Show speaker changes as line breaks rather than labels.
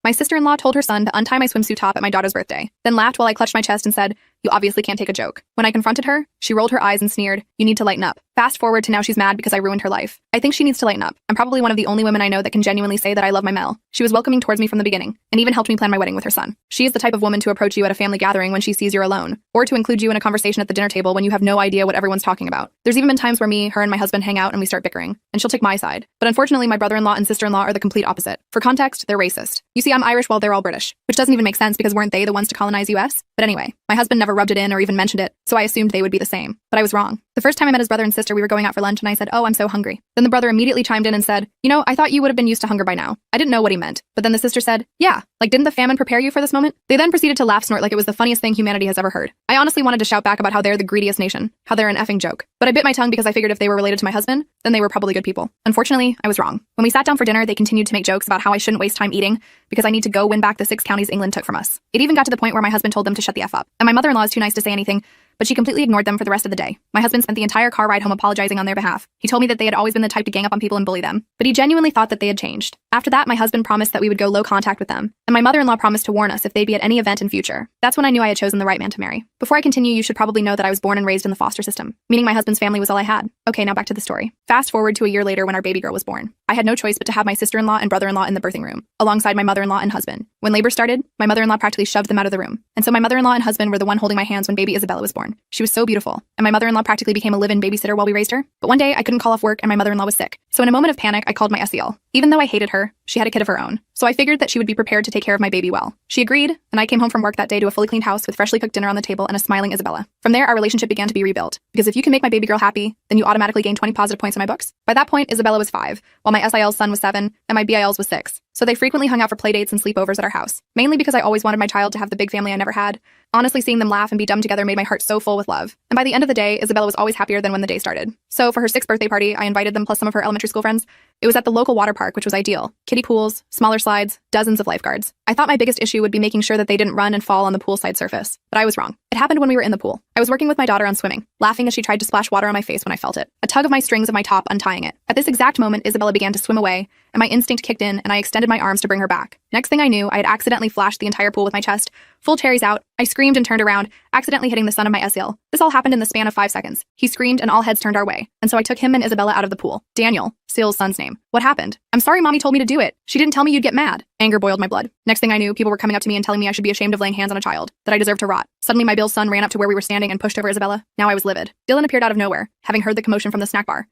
My sister-in-law told her son to untie my swimsuit top at my daughter's birthday, then laughed while I clutched my chest and said, "You obviously can't take a joke." When I confronted her, she rolled her eyes and sneered, "You need to lighten up." Fast forward to now she's mad because I ruined her life. I think she needs to lighten up. I'm probably one of the only women I know that can genuinely say that I love my Mel. She was welcoming towards me from the beginning, and even helped me plan my wedding with her son. She is the type of woman to approach you at a family gathering when she sees you're alone, or to include you in a conversation at the dinner table when you have no idea what everyone's talking about. There's even been times where me, her, and my husband hang out and we start bickering, and she'll take my side. But unfortunately, my brother-in-law and sister-in-law are the complete opposite. For context, they're racist. You see, I'm Irish while they're all British, which doesn't even make sense because weren't they the ones to colonize US? But anyway, my husband never rubbed it in or even mentioned it, so I assumed they would be the same. But I was wrong. The first time I met his brother and sister, we were going out for lunch and I said, "Oh, I'm so hungry." Then the brother immediately chimed in and said, "You know, I thought you would have been used to hunger by now." I didn't know what he meant. But then the sister said, "Yeah, like didn't the famine prepare you for this moment?" They then proceeded to laugh snort like it was the funniest thing humanity has ever heard. I honestly wanted to shout back about how they're the greediest nation, how they're an effing joke. But I bit my tongue because I figured if they were related to my husband, then they were probably good people. Unfortunately, I was wrong. When we sat down for dinner, they continued to make jokes about how I shouldn't waste time eating because I need to go win back the 6 counties England took from us. It even got to the point where my husband told them to shut the F up. And my mother-in-law is too nice to say anything, but she completely ignored them for the rest of the day. My husband spent the entire car ride home apologizing on their behalf. He told me that they had always been the type to gang up on people and bully them, but he genuinely thought that they had changed. After that, my husband promised that we would go low contact with them, and my mother-in-law promised to warn us if they'd be at any event in future. That's when I knew I had chosen the right man to marry. Before I continue, you should probably know that I was born and raised in the foster system, meaning my husband's family was all I had. Okay, now back to the story. Fast forward to a year later when our baby girl was born. I had no choice but to have my sister-in-law and brother-in-law in the birthing room, alongside my mother-in-law and husband. When labor started, my mother-in-law practically shoved them out of the room, and so my mother-in-law and husband were the one holding my hands when baby Isabella was born. She was so beautiful, and my mother-in-law practically became a live-in babysitter while we raised her. But one day, I couldn't call off work and my mother-in-law was sick. So in a moment of panic, I called my SIL. Even though I hated her, she had a kid of her own. So I figured that she would be prepared to take care of my baby well. She agreed, and I came home from work that day to a fully cleaned house with freshly cooked dinner on the table and a smiling Isabella. From there, our relationship began to be rebuilt, because if you can make my baby girl happy, then you automatically gain 20 positive points in my books. By that point, Isabella was 5, while my SIL's son was 7, and my BIL's was 6. So they frequently hung out for playdates and sleepovers at our house, mainly because I always wanted my child to have the big family I never had. Honestly, seeing them laugh and be dumb together made my heart so full with love. And by the end of the day, Isabella was always happier than when the day started. So for her 6th birthday party, I invited them plus some of her elementary school friends. It was at the local water park, which was ideal. Kiddie pools, smaller slides, dozens of lifeguards. I thought my biggest issue would be making sure that they didn't run and fall on the poolside surface, but I was wrong. It happened when we were in the pool. I was working with my daughter on swimming, laughing as she tried to splash water on my face when I felt it. A tug of my strings of my top untying it. At this exact moment, Isabella began to swim away, and my instinct kicked in, and I extended my arms to bring her back. Next thing I knew, I had accidentally flashed the entire pool with my chest, full cherries out. I screamed and turned around, accidentally hitting the son of my SIL. This all happened in the span of 5 seconds. He screamed and all heads turned our way, and so I took him and Isabella out of the pool. Daniel, SIL's son's name. What happened? I'm sorry mommy told me to do it. She didn't tell me you'd get mad. Anger boiled my blood. Next thing I knew, people were coming up to me and telling me I should be ashamed of laying hands on a child, that I deserved to rot. Suddenly my Bill's son ran up to where we were standing and pushed over Isabella. Now I was livid. Dylan appeared out of nowhere, having heard the commotion from the snack bar.